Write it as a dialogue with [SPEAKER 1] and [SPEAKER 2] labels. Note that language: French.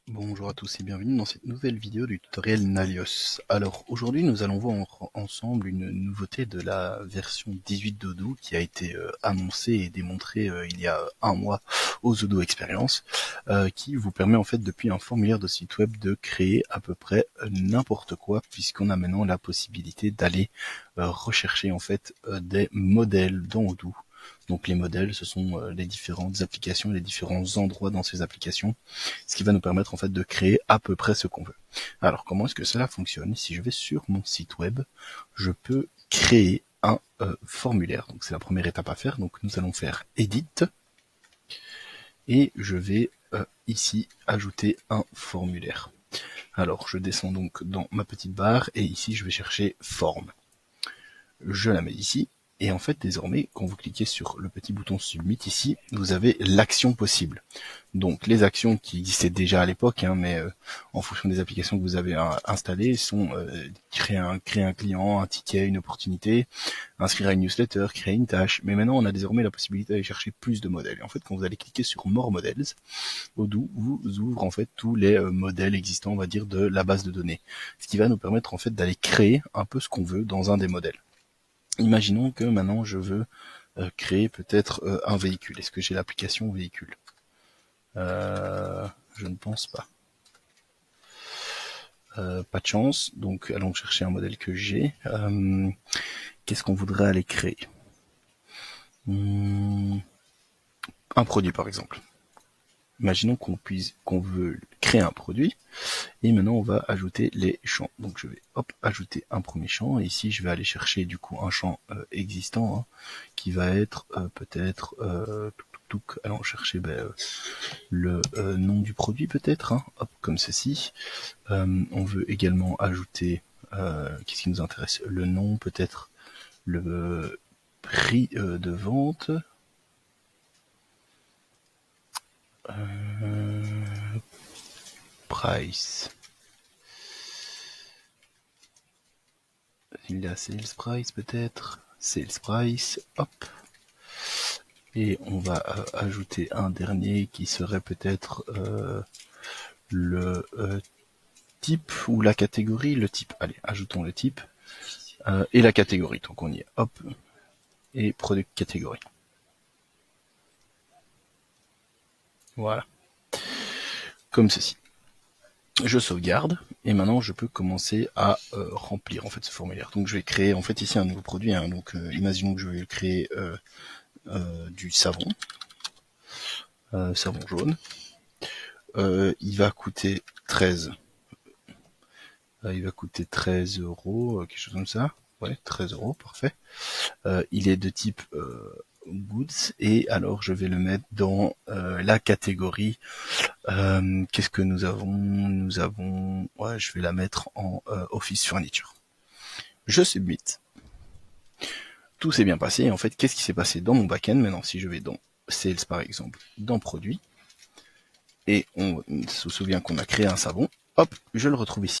[SPEAKER 1] Bonjour à tous et bienvenue dans cette nouvelle vidéo du tutoriel Nalios. Alors aujourd'hui nous allons voir ensemble une nouveauté de la version 18 d'Odoo qui a été annoncée et démontrée il y a un mois aux Odoo Experience, qui vous permet en fait depuis un formulaire de site web de créer à peu près n'importe quoi, puisqu'on a maintenant la possibilité d'aller rechercher en fait des modèles dans Odoo. Donc les modèles, ce sont les différentes applications, les différents endroits dans ces applications, ce qui va nous permettre en fait de créer à peu près ce qu'on veut. Alors comment est-ce que cela fonctionne? Si je vais sur mon site web, je peux créer un formulaire. Donc c'est la première étape à faire. Donc nous allons faire Edit et je vais ici ajouter un formulaire. Alors je descends donc dans ma petite barre et ici je vais chercher Forme. Je la mets ici. Et en fait, désormais, quand vous cliquez sur le petit bouton Submit ici, vous avez l'action possible. Donc, les actions qui existaient déjà à l'époque, mais en fonction des applications que vous avez installées, sont créer un client, un ticket, une opportunité, inscrire à une newsletter, créer une tâche. Mais maintenant, on a désormais la possibilité d'aller chercher plus de modèles. Et en fait, quand vous allez cliquer sur More Models, Odoo vous ouvre en fait tous les modèles existants, on va dire, de la base de données. Ce qui va nous permettre en fait d'aller créer un peu ce qu'on veut dans un des modèles. Imaginons que maintenant je veux créer peut-être un véhicule. Est-ce que j'ai l'application véhicule? Je ne pense pas. Pas de chance, donc allons chercher un modèle que j'ai. Qu'est-ce qu'on voudrait aller créer? Un produit par exemple. Imaginons qu'on veut créer un produit, et maintenant on va ajouter les champs. Donc je vais ajouter un premier champ, et ici je vais aller chercher du coup un champ existant, qui va être peut-être allons chercher le nom du produit peut-être, comme ceci. On veut également ajouter, qu'est-ce qui nous intéresse? Le nom, peut-être le prix de vente. Price. Il y a sales price peut-être. Sales price, hop. Et on va ajouter un dernier qui serait peut-être le type ou la catégorie. Le type, allez, ajoutons le type. Et la catégorie, donc on y est, hop. Et product catégorie. Voilà. Comme ceci. Je sauvegarde et maintenant je peux commencer à remplir en fait ce formulaire. Donc je vais créer en fait ici un nouveau produit. Donc imaginons que je vais créer du savon, savon jaune. Il va coûter 13. Il va coûter 13 €, quelque chose comme ça. Ouais, 13 €, parfait. Il est de type goods, et alors je vais le mettre dans la catégorie. Qu'est-ce que nous avons? Nous avons, ouais, je vais la mettre en office furniture. Je submit. Tout s'est bien passé. Et en fait, qu'est-ce qui s'est passé dans mon backend? Maintenant, si je vais dans sales par exemple, dans produit, et on se souvient qu'on a créé un savon, hop, je le retrouve ici.